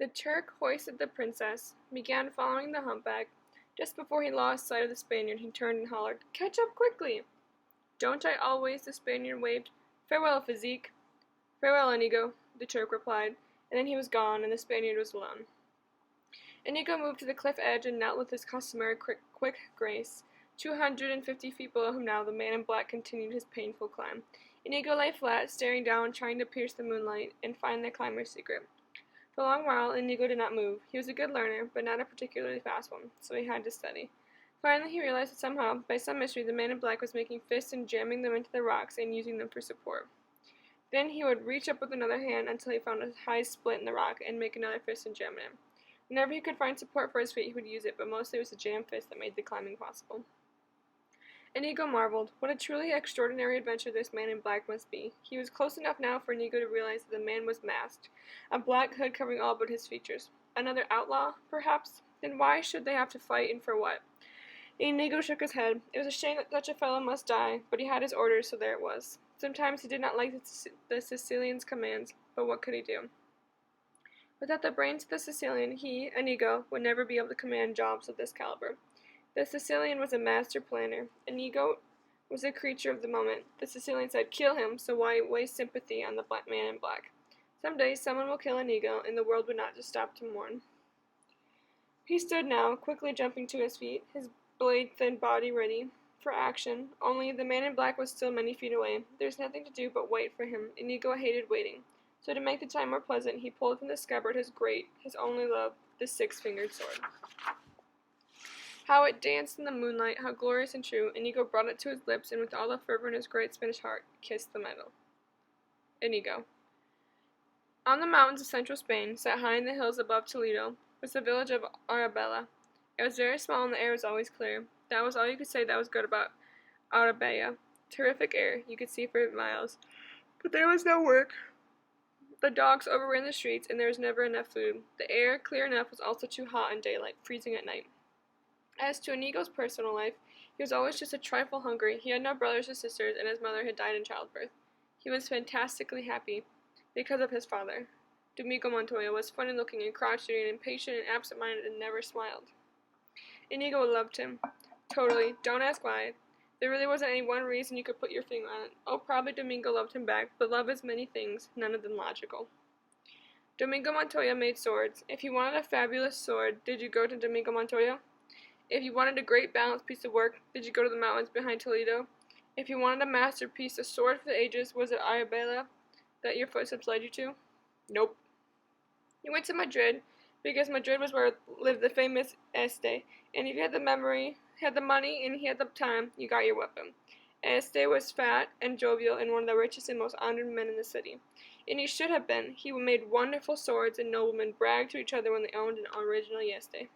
The Turk hoisted the princess, began following the humpback. Just before he lost sight of the Spaniard, he turned and hollered, "Catch up quickly!" "Don't I always?" the Spaniard waved. "Farewell, Physique." "Farewell, Inigo," the Turk replied, and then he was gone, and the Spaniard was alone. Inigo moved to the cliff edge and knelt with his customary quick grace. 250 feet below him now, the man in black continued his painful climb. Inigo lay flat, staring down, trying to pierce the moonlight and find the climber's secret. For a long while, Inigo did not move. He was a good learner, but not a particularly fast one, so he had to study. Finally, he realized that somehow, by some mystery, the man in black was making fists and jamming them into the rocks and using them for support. Then he would reach up with another hand until he found a high split in the rock and make another fist and jam it in. Whenever he could find support for his feet, he would use it, but mostly it was the jam fist that made the climbing possible. Inigo marveled. What a truly extraordinary adventure this man in black must be. He was close enough now for Inigo to realize that the man was masked, a black hood covering all but his features. Another outlaw, perhaps? Then why should they have to fight, and for what? Inigo shook his head. It was a shame that such a fellow must die, but he had his orders, so there it was. Sometimes he did not like the Sicilian's commands, but what could he do? Without the brains of the Sicilian, he, Inigo, would never be able to command jobs of this caliber. The Sicilian was a master planner. Inigo was a creature of the moment. The Sicilian said, "Kill him," so why waste sympathy on the black man in black? Some day someone will kill Inigo, and the world would not just stop to mourn. He stood now, quickly jumping to his feet, his blade-thin body ready for action. Only the man in black was still many feet away. There was nothing to do but wait for him. Inigo hated waiting. So to make the time more pleasant, he pulled from the scabbard his only love, the six-fingered sword. How it danced in the moonlight, how glorious and true! Inigo brought it to his lips, and with all the fervor in his great Spanish heart, kissed the metal. Inigo. On the mountains of central Spain, set high in the hills above Toledo, was the village of Arabella. It was very small and the air was always clear. That was all you could say that was good about Arabella. Terrific air, you could see for miles. But there was no work. The dogs overran the streets, and there was never enough food. The air, clear enough, was also too hot in daylight, freezing at night. As to Inigo's personal life, he was always just a trifle hungry. He had no brothers or sisters, and his mother had died in childbirth. He was fantastically happy because of his father. Domingo Montoya was funny-looking and crotchety and impatient and absent-minded and never smiled. Inigo loved him. Totally. Don't ask why. There really wasn't any one reason you could put your finger on it. Oh, probably Domingo loved him back, but love is many things, none of them logical. Domingo Montoya made swords. If you wanted a fabulous sword, did you go to Domingo Montoya? If you wanted a great balanced piece of work, did you go to the mountains behind Toledo? If you wanted a masterpiece, a sword for the ages, was it Arabella that your footsteps led you to? Nope. You went to Madrid, because Madrid was where lived the famous Este, and if you had the money, and he had the time, you got your weapon. Este was fat and jovial and one of the richest and most honored men in the city. And he should have been. He made wonderful swords, and noblemen bragged to each other when they owned an original Este.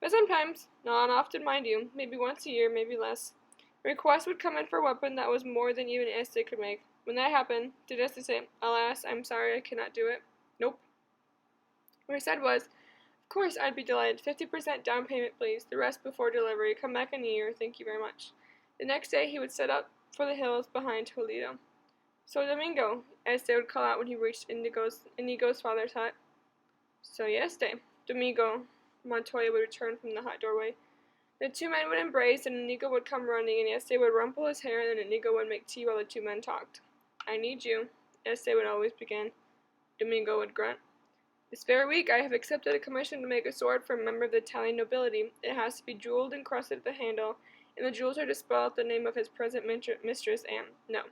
But sometimes, not often mind you, maybe once a year, maybe less, requests would come in for a weapon that was more than even Este could make. When that happened, did Este say, "Alas, I'm sorry, I cannot do it"? Nope. What he said was, "Of course, I'd be delighted. 50% down payment, please. The rest before delivery. Come back in a year. Thank you very much." The next day, he would set out for the hills behind Toledo. "So, Domingo," Este would call out when he reached Inigo's father's hut. "So, Este," Domingo Montoya would return from the hut doorway. The two men would embrace, and Inigo would come running, and Este would rumple his hair, and then Inigo would make tea while the two men talked. "I need you," Este would always begin. Domingo would grunt. "This very week I have accepted a commission to make a sword for a member of the Italian nobility. It has to be jeweled and crusted at the handle, and the jewels are to spell out the name of his present mistress, and no."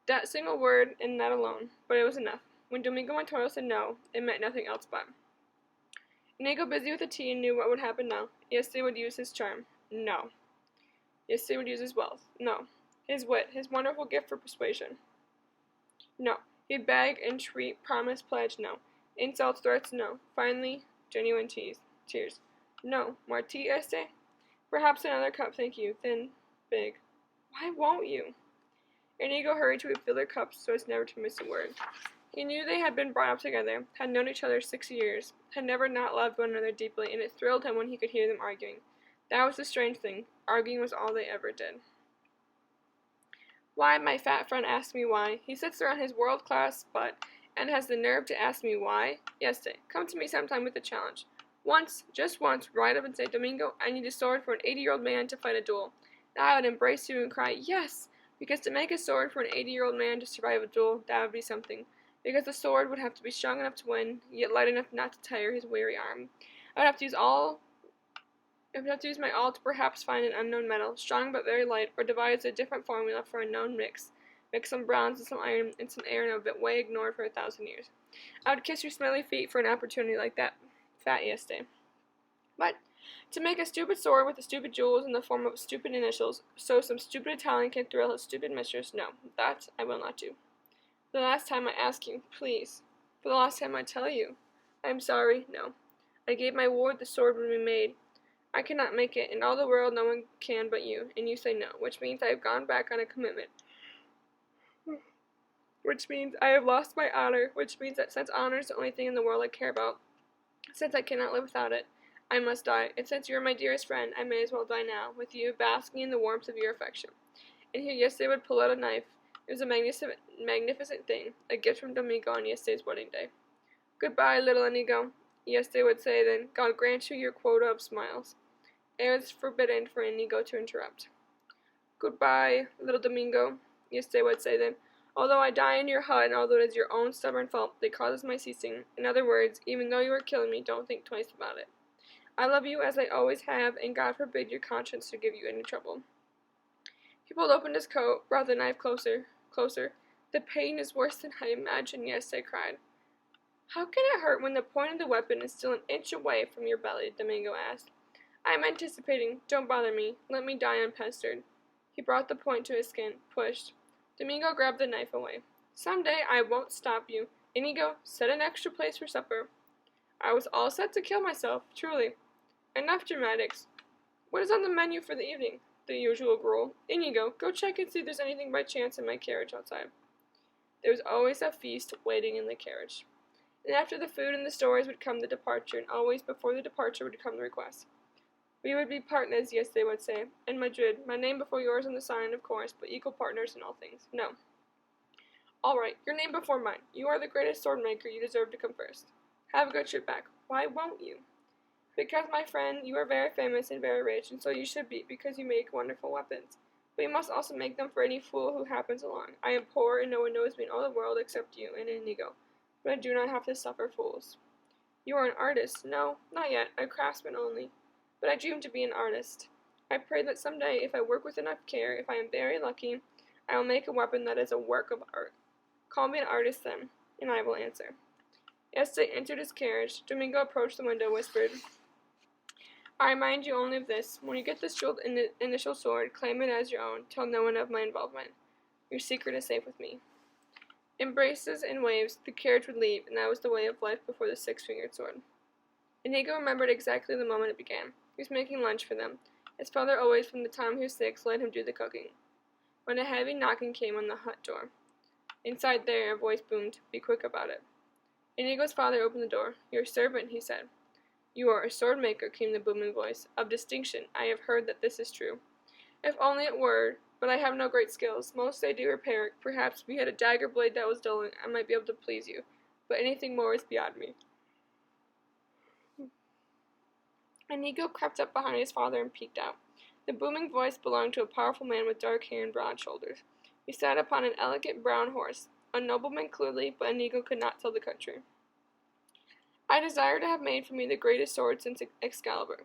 That single word, and that alone, but it was enough. When Domingo Montoya said no, it meant nothing else but. Inigo, busy with the tea, knew what would happen now. Este would use his charm. No. Este would use his wealth. No. His wit, his wonderful gift for persuasion. No. He'd beg, entreat, promise, pledge, no. Insults, threats, no. Finally, genuine tears. No. More tea, Este? Perhaps another cup, thank you. Then, big. Why won't you? Inigo hurried to refill their cups so as never to miss a word. He knew they had been brought up together, had known each other 6 years, had never not loved one another deeply, and it thrilled him when he could hear them arguing. That was the strange thing. Arguing was all they ever did. Why, my fat friend asked me why. He sits there on his world-class butt and has the nerve to ask me why? Yesterday, come to me sometime with a challenge. Once, just once, ride up and say, Domingo, I need a sword for an 80-year-old man to fight a duel. Now I would embrace you and cry, yes! Because to make a sword for an 80-year-old man to survive a duel, that would be something. Because the sword would have to be strong enough to win, yet light enough not to tire his weary arm. I would have to use my all to perhaps find an unknown metal, strong but very light, or devise a different formula for a known mix. Mix some bronze with some iron and some air in a way ignored for 1,000 years. I would kiss your smelly feet for an opportunity like that. Fat yesterday. But to make a stupid sword with the stupid jewels in the form of stupid initials, so some stupid Italian can thrill his stupid mistress, no, that I will not do. For the last time I ask you, please. For the last time I tell you. I am sorry, no. I gave my word the sword would be made. I cannot make it. In all the world no one can but you, and you say no, which means I have gone back on a commitment. Which means I have lost my honor, which means that since honor is the only thing in the world I care about, since I cannot live without it, I must die, and since you are my dearest friend, I may as well die now, with you basking in the warmth of your affection. And here yesterday would pull out a knife. It was a magnificent thing, a gift from Domingo on yesterday's wedding day. Goodbye, little Inigo, yesterday would say then, God grant you your quota of smiles. It was forbidden for Inigo to interrupt. Goodbye, little Domingo, yesterday would say then, although I die in your hut and although it is your own stubborn fault that causes my ceasing, in other words, even though you are killing me, don't think twice about it. I love you as I always have, and God forbid your conscience should give you any trouble. He pulled open his coat, brought the knife closer. The pain is worse than I imagined, yesterday cried. How can it hurt when the point of the weapon is still an inch away from your belly? Domingo asked. I am anticipating. Don't bother me. Let me die unpestered. He brought the point to his skin, pushed. Domingo grabbed the knife away. Some day I won't stop you. Inigo, set an extra place for supper. I was all set to kill myself, truly. Enough dramatics. What is on the menu for the evening? The usual gruel. Inigo, go check and see if there's anything by chance in my carriage outside. There was always a feast waiting in the carriage. And after the food and the stories would come the departure, and always before the departure would come the request. We would be partners, yes, they would say. In Madrid, my name before yours on the sign, of course, but equal partners in all things. No. All right, your name before mine. You are the greatest sword maker. You deserve to come first. Have a good trip back. Why won't you? Because, my friend, you are very famous and very rich, and so you should be, because you make wonderful weapons. But you must also make them for any fool who happens along. I am poor, and no one knows me in all the world except you and Inigo. But I do not have to suffer fools. You are an artist. No, not yet. A craftsman only. But I dream to be an artist. I pray that someday, if I work with enough care, if I am very lucky, I will make a weapon that is a work of art. Call me an artist then, and I will answer. Yesterday entered his carriage. Domingo approached the window, whispered, I remind you only of this. When you get this jeweled initial sword, claim it as your own. Tell no one of my involvement. Your secret is safe with me. Embraces and waves, the carriage would leave, and that was the way of life before the six-fingered sword. Inigo remembered exactly the moment it began. He was making lunch for them. His father always, from the time he was 6, let him do the cooking. When a heavy knocking came on the hut door. Inside there, a voice boomed, Be quick about it. Inigo's father opened the door. Your servant, he said. You are a sword maker, came the booming voice. Of distinction. I have heard that this is true. If only it were, but I have no great skills. Most I do repair. Perhaps if we had a dagger blade that was dull, I might be able to please you. But anything more is beyond me. Inigo crept up behind his father and peeked out. The booming voice belonged to a powerful man with dark hair and broad shoulders. He sat upon an elegant brown horse, a nobleman clearly, but Inigo could not tell the country. I desire to have made for me the greatest sword since Excalibur.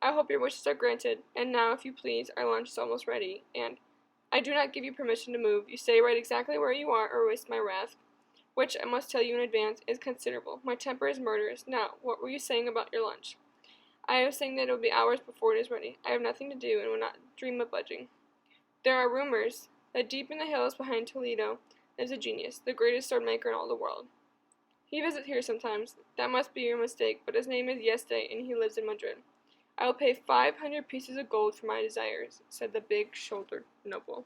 I hope your wishes are granted, and now, if you please, our lunch is almost ready, and I do not give you permission to move. You stay right exactly where you are, or waste my wrath, which, I must tell you in advance, is considerable. My temper is murderous. Now, what were you saying about your lunch? I was saying that it will be hours before it is ready. I have nothing to do, and will not dream of budging. There are rumors that deep in the hills behind Toledo lives a genius, the greatest sword maker in all the world. He visits here sometimes. That must be your mistake, but his name is Yeste, and he lives in Madrid. I will pay 500 pieces of gold for my desires, said the big-shouldered noble.